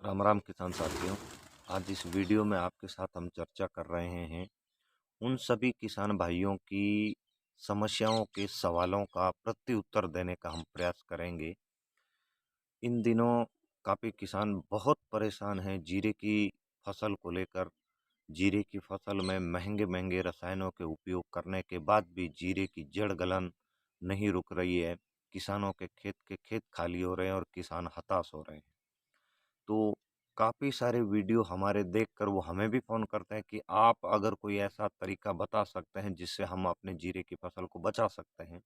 राम राम किसान साथियों। आज इस वीडियो में आपके साथ हम चर्चा कर रहे हैं उन सभी किसान भाइयों की समस्याओं के सवालों का प्रत्युत्तर देने का हम प्रयास करेंगे। इन दिनों काफ़ी किसान बहुत परेशान हैं जीरे की फसल को लेकर। जीरे की फसल में महंगे महंगे रसायनों के उपयोग करने के बाद भी जीरे की जड़ गलन नहीं रुक रही है। किसानों के खेत खाली हो रहे हैं और किसान हताश हो रहे हैं। तो काफ़ी सारे वीडियो हमारे देखकर वो हमें भी फ़ोन करते हैं कि आप अगर कोई ऐसा तरीका बता सकते हैं जिससे हम अपने जीरे की फसल को बचा सकते हैं।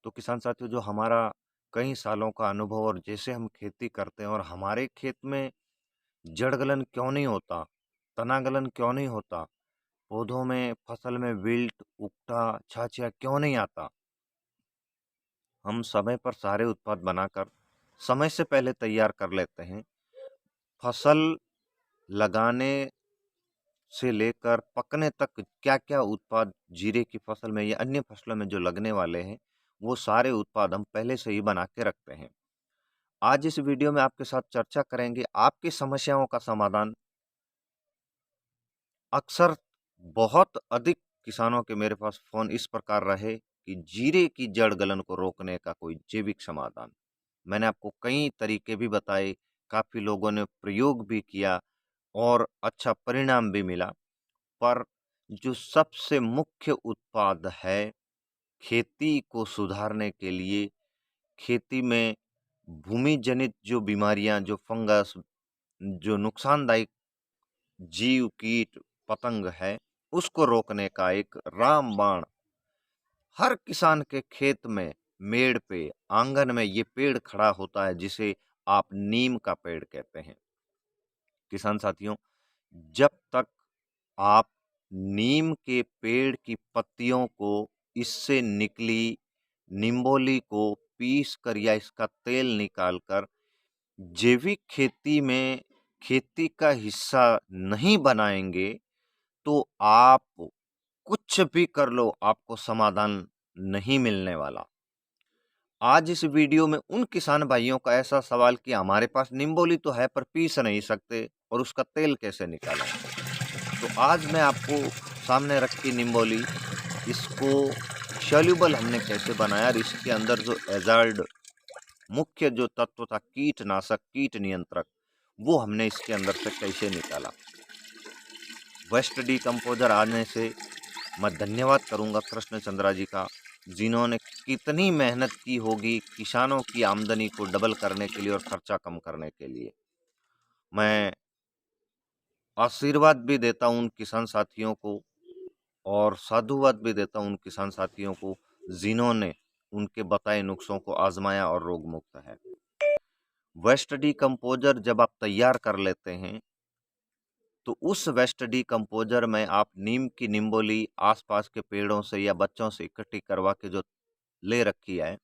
तो किसान साथियों, जो हमारा कई सालों का अनुभव और जैसे हम खेती करते हैं और हमारे खेत में जड़ गलन क्यों नहीं होता, तना गलन क्यों नहीं होता, पौधों में फसल में विल्ट उगटा छाछिया क्यों नहीं आता, हम समय पर सारे उत्पाद बनाकर समय से पहले तैयार कर लेते हैं। फसल लगाने से लेकर पकने तक क्या-क्या उत्पाद जीरे की फसल में या अन्य फसलों में जो लगने वाले हैं, वो सारे उत्पाद हम पहले से ही बना के रखते हैं। आज इस वीडियो में आपके साथ चर्चा करेंगे आपकी समस्याओं का समाधान। अक्सर बहुत अधिक किसानों के मेरे पास फ़ोन इस प्रकार रहे कि जीरे की जड़ गलन को रोकने का कोई जैविक समाधान। मैंने आपको कई तरीके भी बताए, काफ़ी लोगों ने प्रयोग भी किया और अच्छा परिणाम भी मिला। पर जो सबसे मुख्य उत्पाद है खेती को सुधारने के लिए, खेती में भूमि जनित जो बीमारियां, जो फंगस, जो नुकसानदायक जीव कीट पतंग है, उसको रोकने का एक रामबाण हर किसान के खेत में, मेड़ पे, आंगन में ये पेड़ खड़ा होता है जिसे आप नीम का पेड़ कहते हैं। किसान साथियों, जब तक आप नीम के पेड़ की पत्तियों को, इससे निकली निम्बोली को पीस कर या इसका तेल निकाल कर जैविक खेती में खेती का हिस्सा नहीं बनाएंगे, तो आप कुछ भी कर लो, आपको समाधान नहीं मिलने वाला। आज इस वीडियो में उन किसान भाइयों का ऐसा सवाल कि हमारे पास निम्बोली तो है पर पीस नहीं सकते और उसका तेल कैसे निकालें। तो आज मैं आपको सामने रखी निम्बोली, इसको सॉल्युबल हमने कैसे बनाया और इसके अंदर जो एजार्ड मुख्य जो तत्व था, कीटनाशक, कीट नियंत्रक, वो हमने इसके अंदर से कैसे निकाला। वेस्ट डिकम्पोजर आने से मैं धन्यवाद करूंगा कृष्ण चंद्रा जी का, जिन्होंने कितनी मेहनत की होगी किसानों की आमदनी को डबल करने के लिए और खर्चा कम करने के लिए। मैं आशीर्वाद भी देता हूं उन किसान साथियों को और साधुवाद भी देता हूं उन किसान साथियों को जिन्होंने उनके बताए नुस्खों को आजमाया और रोग मुक्त है। वेस्ट डिकम्पोजर जब आप तैयार कर लेते हैं, तो उस वेस्ट डिकम्पोजर में आप नीम की निम्बोली आसपास के पेड़ों से या बच्चों से इकट्ठी करवा के जो ले रखी है,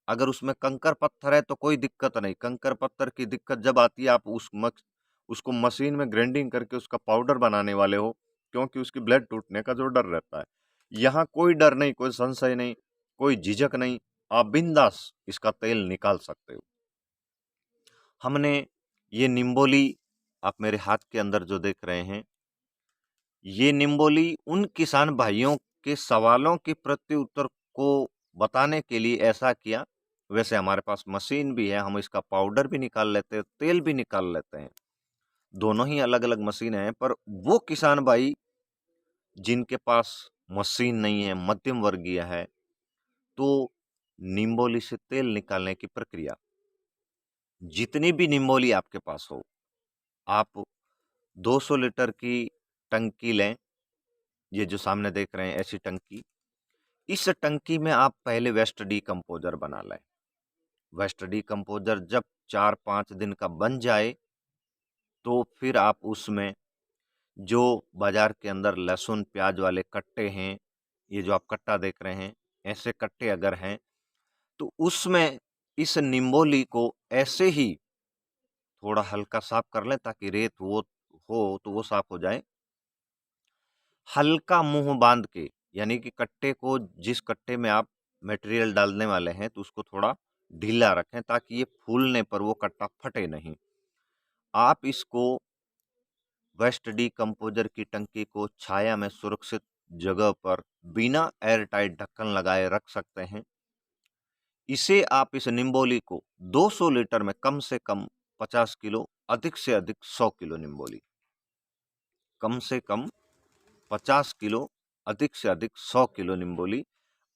अगर उसमें कंकर पत्थर है तो कोई दिक्कत नहीं। कंकर पत्थर की दिक्कत जब आती है, आप उसको मशीन में ग्राइंडिंग करके उसका पाउडर बनाने वाले हो, क्योंकि उसकी ब्लेड टूटने का जो डर रहता है। यहाँ कोई डर नहीं, कोई संशय नहीं, कोई झिझक नहीं, आप बिंदास इसका तेल निकाल सकते हो। हमने ये निम्बोली, आप मेरे हाथ के अंदर जो देख रहे हैं, ये निम्बोली उन किसान भाइयों के सवालों के प्रत्युत्तर को बताने के लिए ऐसा किया। वैसे हमारे पास मशीन भी है, हम इसका पाउडर भी निकाल लेते हैं, तेल भी निकाल लेते हैं। दोनों ही अलग अलग मशीन है, पर वो किसान भाई जिनके पास मशीन नहीं है, मध्यम वर्गीय है, तो निम्बोली से तेल निकालने की प्रक्रिया, जितनी भी निम्बोली आपके पास हो, आप 200 लीटर की टंकी लें। ये जो सामने देख रहे हैं ऐसी टंकी, इस टंकी में आप पहले वेस्ट डिकम्पोजर बना लें। वेस्ट डिकम्पोजर जब 4-5 दिन का बन जाए, तो फिर आप उसमें जो बाजार के अंदर लहसुन प्याज वाले कट्टे हैं, ये जो आप कट्टा देख रहे हैं, ऐसे कट्टे अगर हैं, तो उसमें इस निम्बोली को ऐसे ही थोड़ा हल्का साफ कर लें, ताकि रेत वो हो तो वो साफ हो जाए। हल्का मुंह बांध के, यानी कि कट्टे को, जिस कट्टे में आप मटेरियल डालने वाले हैं, तो उसको थोड़ा ढीला रखें ताकि ये फूलने पर वो कट्टा फटे नहीं। आप इसको वेस्ट डीकम्पोजर की टंकी को छाया में सुरक्षित जगह पर बिना एयर टाइट ढक्कन लगाए रख सकते हैं। इसे आप इस निम्बोली को 200 लीटर में कम से कम 50 किलो, अधिक से अधिक 100 किलो निम्बोली, कम से कम 50 किलो, अधिक से अधिक 100 किलो निम्बोली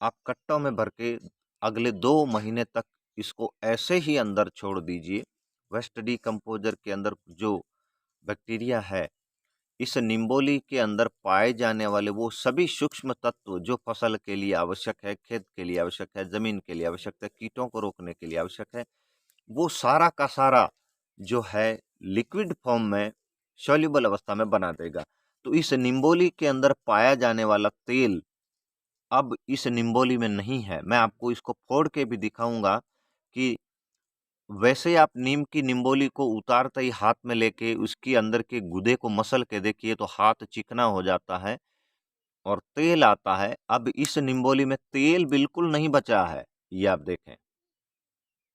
आप कट्टों में भर के अगले 2 महीने तक इसको ऐसे ही अंदर छोड़ दीजिए। वेस्ट डीकम्पोजर के अंदर जो बैक्टीरिया है, इस निम्बोली के अंदर पाए जाने वाले वो सभी सूक्ष्म तत्व जो फसल के लिए आवश्यक है, खेत के लिए आवश्यक है, जमीन के लिए आवश्यक है, कीटों को रोकने के लिए आवश्यक है, वो सारा का सारा जो है लिक्विड फॉर्म में सॉल्युबल अवस्था में बना देगा। तो इस निम्बोली के अंदर पाया जाने वाला तेल अब इस निम्बोली में नहीं है। मैं आपको इसको फोड़ के भी दिखाऊंगा कि वैसे आप नीम की निम्बोली को उतारते ही हाथ में लेके उसकी अंदर के गुदे को मसल के देखिए तो हाथ चिकना हो जाता है और तेल आता है। अब इस निम्बोली में तेल बिल्कुल नहीं बचा है, ये आप देखें।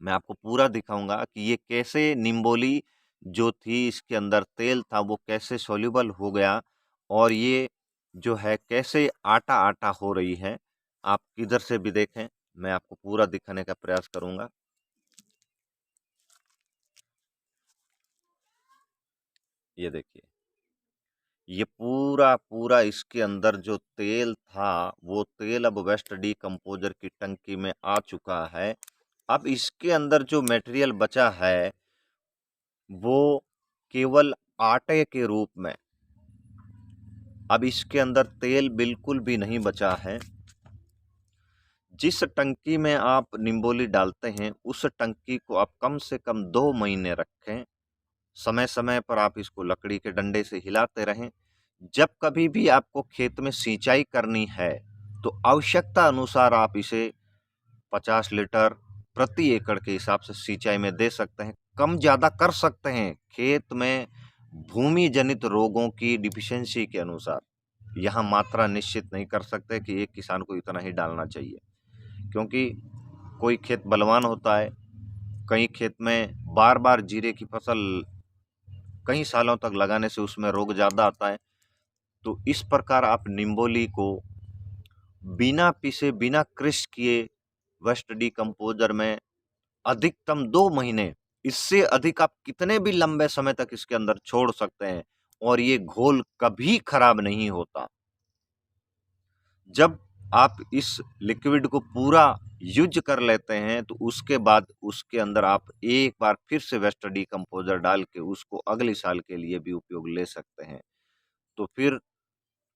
मैं आपको पूरा दिखाऊंगा कि ये कैसे निम्बोली जो थी इसके अंदर तेल था वो कैसे सॉल्युबल हो गया और ये जो है कैसे आटा आटा हो रही है। आप किधर से भी देखें, मैं आपको पूरा दिखाने का प्रयास करूंगा। ये देखिए, ये पूरा पूरा इसके अंदर जो तेल था वो तेल अब वेस्ट डीकम्पोजर की टंकी में आ चुका है। अब इसके अंदर जो मटेरियल बचा है वो केवल आटे के रूप में। अब इसके अंदर तेल बिल्कुल भी नहीं बचा है। जिस टंकी में आप निम्बोली डालते हैं उस टंकी को आप कम से कम 2 महीने रखें। समय समय पर आप इसको लकड़ी के डंडे से हिलाते रहें। जब कभी भी आपको खेत में सिंचाई करनी है तो आवश्यकता अनुसार आप इसे 50 लीटर प्रति एकड़ के हिसाब से सिंचाई में दे सकते हैं। कम ज़्यादा कर सकते हैं खेत में भूमि जनित रोगों की डिफिशियंसी के अनुसार। यहाँ मात्रा निश्चित नहीं कर सकते कि एक किसान को इतना ही डालना चाहिए, क्योंकि कोई खेत बलवान होता है, कई खेत में बार बार जीरे की फसल कई सालों तक लगाने से उसमें रोग ज़्यादा आता है। तो इस प्रकार आप निम्बोली को बिना पीसे बिना क्रश किए वेस्ट डीकम्पोजर में अधिकतम 2 महीने, इससे अधिक आप कितने भी लंबे समय तक इसके अंदर छोड़ सकते हैं और ये घोल कभी खराब नहीं होता। जब आप इस लिक्विड को पूरा यूज कर लेते हैं तो उसके बाद उसके अंदर आप एक बार फिर से वेस्ट डीकम्पोजर डाल के उसको अगले साल के लिए भी उपयोग ले सकते हैं। तो फिर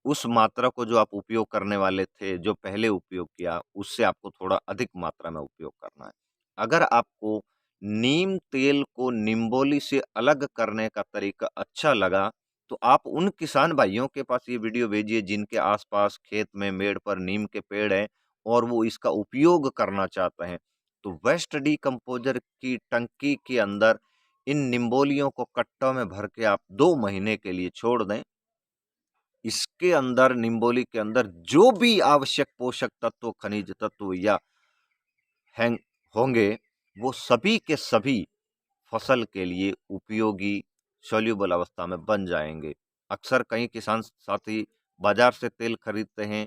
उस मात्रा को जो आप उपयोग करने वाले थे, जो पहले उपयोग किया, उससे आपको थोड़ा अधिक मात्रा में उपयोग करना है। अगर आपको नीम तेल को निम्बोली से अलग करने का तरीका अच्छा लगा तो आप उन किसान भाइयों के पास ये वीडियो भेजिए जिनके आसपास खेत में मेड़ पर नीम के पेड़ हैं और वो इसका उपयोग करना चाहते हैं। तो वेस्ट डीकम्पोजर की टंकी के अंदर इन निम्बोलियों को कट्टों में भर के आप 2 महीने के लिए छोड़ दें। इसके अंदर निम्बोली के अंदर जो भी आवश्यक पोषक तत्व, खनिज तत्व या हैंग होंगे वो सभी के सभी फसल के लिए उपयोगी सॉल्युबल अवस्था में बन जाएंगे। अक्सर कई किसान साथी बाजार से तेल खरीदते हैं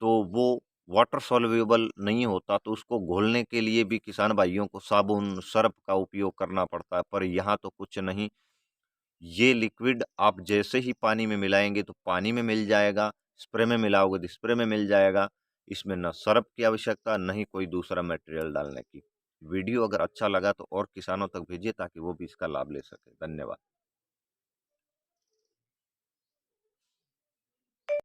तो वो वाटर सॉल्युबल नहीं होता, तो उसको घोलने के लिए भी किसान भाइयों को साबुन सर्फ का उपयोग करना पड़ता है। पर यहाँ तो कुछ नहीं, ये लिक्विड आप जैसे ही पानी में मिलाएंगे तो पानी में मिल जाएगा, स्प्रे में मिलाओगे तो स्प्रे में मिल जाएगा। इसमें न सर्फ की आवश्यकता न ही कोई दूसरा मटेरियल डालने की। वीडियो अगर अच्छा लगा तो और किसानों तक भेजिए ताकि वो भी इसका लाभ ले सके। धन्यवाद।